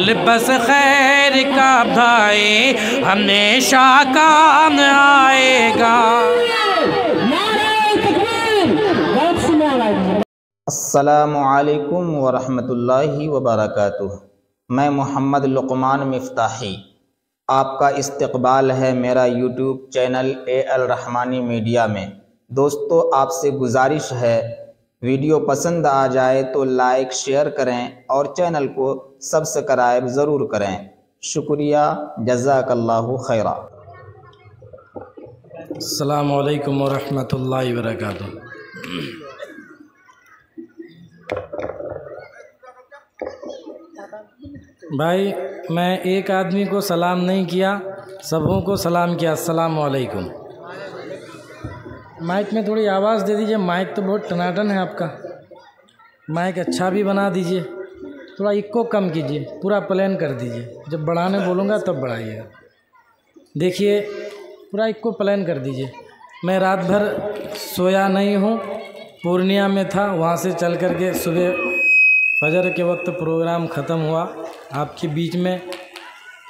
अमल बस खैर का भाई हमेशा काम आएगा। अस्सलामुअलैकुम वरहमतुल्लाहि वबरकातुह। मैं मोहम्मद लुक़मान मिफ्ताही, आपका इस्तकबाल है मेरा यूट्यूब चैनल अल रहमानी मीडिया में। दोस्तों, आपसे गुजारिश है, वीडियो पसंद आ जाए तो लाइक शेयर करें और चैनल को सब्सक्राइब ज़रूर करें। शुक्रिया, जज़ाकल्लाहु खैरा। अस्सलामु अलैकुम वरहमतुल्लाहि वबरकातुह। भाई, मैं एक आदमी को सलाम नहीं किया, सबों को सलाम किया। अस्सलामु अलैकुम। माइक में थोड़ी आवाज़ दे दीजिए, माइक तो बहुत टनाटन है आपका। माइक अच्छा भी बना दीजिए, थोड़ा इको कम कीजिए, पूरा प्लेन कर दीजिए। जब बढ़ाने बोलूँगा तब बढ़ाइएगा। देखिए, पूरा इको प्लेन कर दीजिए। मैं रात भर सोया नहीं हूँ, पूर्णिया में था, वहाँ से चल कर के सुबह फजर के वक्त प्रोग्राम ख़त्म हुआ। आपके बीच में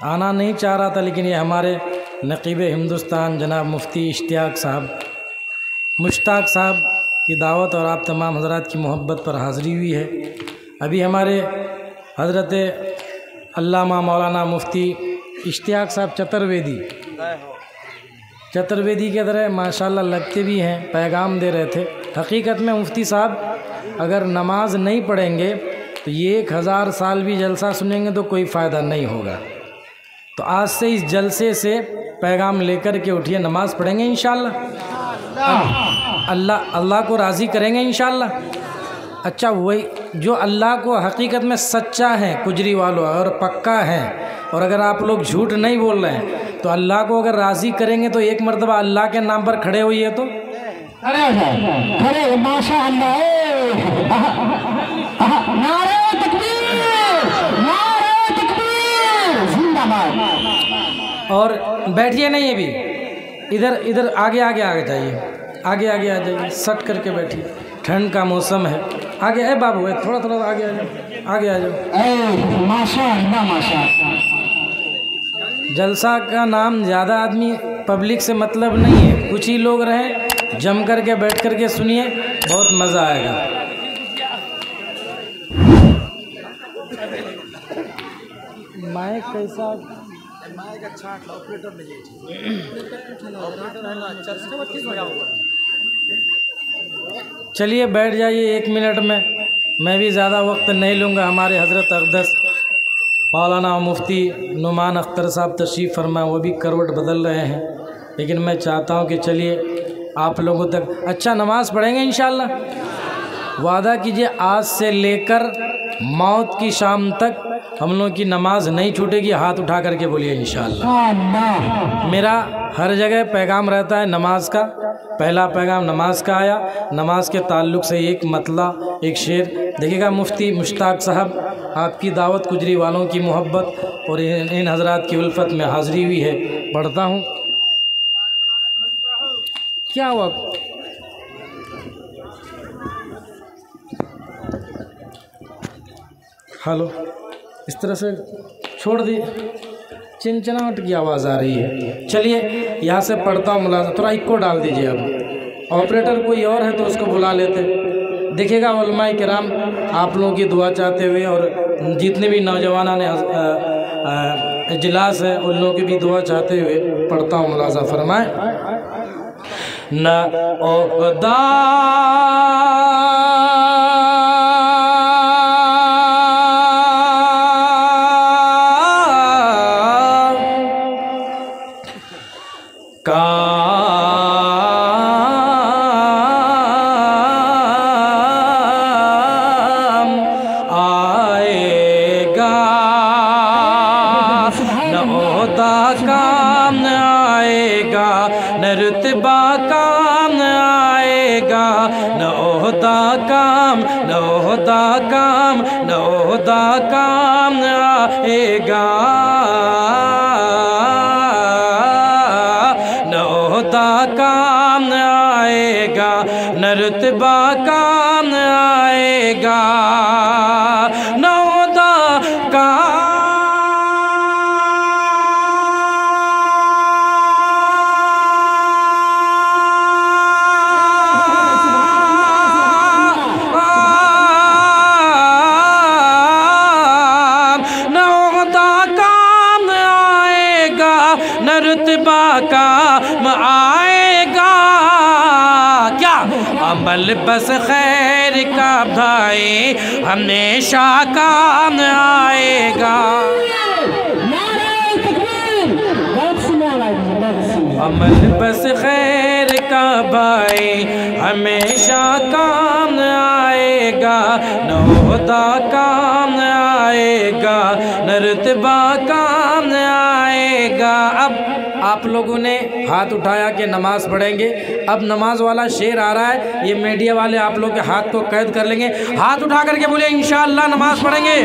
आना नहीं चाह रहा था, लेकिन ये हमारे नक़ीब हिंदुस्तान जनाब मुफ्ती इश्तियाक साहब, मुश्ताक साहब की दावत और आप तमाम हज़रात की मोहब्बत पर हाज़िरी हुई है। अभी हमारे हज़रत अल्लामा मौलाना मुफ्ती इश्तियाक साहब चतुर्वेदी के तरह माशाल्लाह लगते भी हैं, पैगाम दे रहे थे। हकीकत में मुफ्ती साहब अगर नमाज नहीं पढ़ेंगे तो ये 1000 साल भी जलसा सुनेंगे तो कोई फ़ायदा नहीं होगा। तो आज से इस जलसे से पैगाम लेकर के उठिए, नमाज पढ़ेंगे इंशाअल्लाह, अल्लाह को राज़ी करेंगे इंशाअल्लाह। अच्छा, वही जो अल्लाह को हकीकत में सच्चा है कुजरी वालों और पक्का है, और अगर आप लोग झूठ नहीं बोल रहे हैं तो अल्लाह को अगर राज़ी करेंगे तो एक मरतबा अल्लाह के नाम पर खड़े होइए तो खड़े हो जाए, खड़े माशाअल्लाह। नारे तकबीर, नारे तकबीर, जिंदाबाद। और बैठिए नहीं, अभी इधर आगे जाइए, आगे आ जाइए, सट करके बैठिए, ठंड का मौसम है। आगे है बाबू, थोड़ा आगे आ जाओ, आगे आ जाओ। माशाअल्लाह माशाअल्लाह। जलसा का नाम ज़्यादा आदमी पब्लिक से मतलब नहीं है, कुछ ही लोग रहें, जम कर के बैठ कर के सुनिए, बहुत मज़ा आएगा। माइक कैसा? माइक अच्छा, ऑपरेटर चलिए बैठ जाइए 1 मिनट में, मैं भी ज़्यादा वक्त नहीं लूँगा। हमारे हज़रत अक़दस मौलाना मुफ्ती नुमान अख्तर साहब तशरीफ़ फरमा, वो भी करवट बदल रहे हैं, लेकिन मैं चाहता हूँ कि चलिए आप लोगों तक अच्छा नमाज़ पढ़ेंगे इंशाअल्लाह। वादा कीजिए आज से लेकर मौत की शाम तक हम लोग की नमाज नहीं छूटेगी। हाथ उठा करके बोलिए इंशाअल्लाह। मेरा हर जगह पैगाम रहता है नमाज का। पहला पैगाम नमाज का आया, नमाज के ताल्लुक़ से एक मतला, एक शेर देखिएगा। मुफ्ती मुश्ताक साहब, आपकी दावत गुजरी वालों की मोहब्बत और इन हज़रात की उल्फत में हाज़िरी हुई है, पढ़ता हूँ। क्या हुआ? हेलो, इस तरह से छोड़ दी, चिनचिनाहट की आवाज़ आ रही है। चलिए यहाँ से पढ़ता हूँ, मुलाज़ा थोड़ा इक्को डाल दीजिए। अब ऑपरेटर कोई और है तो उसको बुला लेते। देखिएगा उलमाए किराम, आप लोगों की दुआ चाहते हुए और जितने भी नौजवाना ने इजलास है उन लोगों की भी दुआ चाहते हुए पढ़ता हूँ, मुलाज़ा फरमाए। न ओदा रुतबा काम आएगा, न ओहदा काम, न ओहदा काम, न ओहदा काम आएगा, न ओहदा काम आएगा, न रुतबा काम आएगा, न ओहदा काम काम आएगा। क्या अमल बस खैर का भाई हमेशा काम आएगा। अमल बस खैर का भाई हमेशा काम आएगा। न ओहदा काम आएगा, न रुतबा काम आएगा। अब आप लोगों ने हाथ उठाया कि नमाज पढ़ेंगे। अब नमाज वाला शेर आ रहा है, ये मीडिया वाले आप लोग के हाथ को कैद कर लेंगे। हाथ उठा करके बोले इंशाअल्लाह नमाज पढ़ेंगे।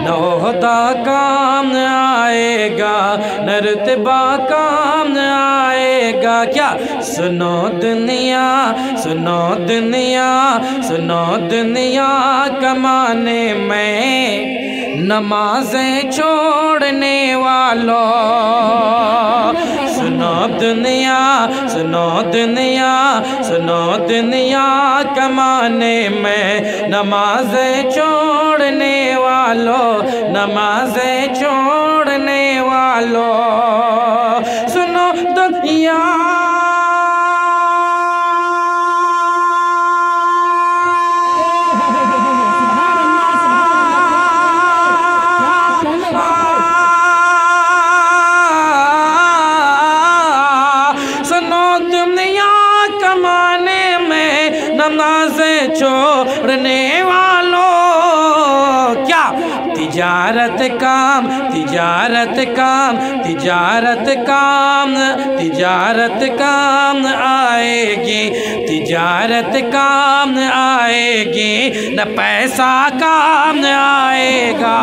न ओहदा काम आएगा, न रुतबा काम आएगा। क्या सुनो दुनिया, सुनो दुनिया, सुनो दुनिया कमाने में नमाज़ें छोड़ने वालों। सुनो दुनिया, सुनो दुनिया, सुनो दुनिया कमाने में नमाज़ें छोड़ने वालों, नमाज़ें छोड़ने वालों। सुनो दुनिया, नमाज़ें छोड़ने वालों। क्या तिजारत काम, तिजारत काम, तिजारत काम, तिजारत काम आएगी, तिजारत काम आएगी, न पैसा काम आएगा।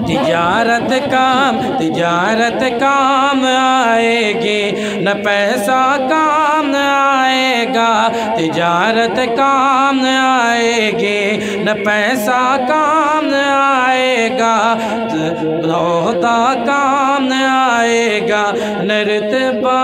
तिजारत काम, तिजारत काम आएगी, न पैसा काम आएगा। तिजारत काम आएगी, न पैसा काम आएगा। ओहदा काम आएगा, न रुतबा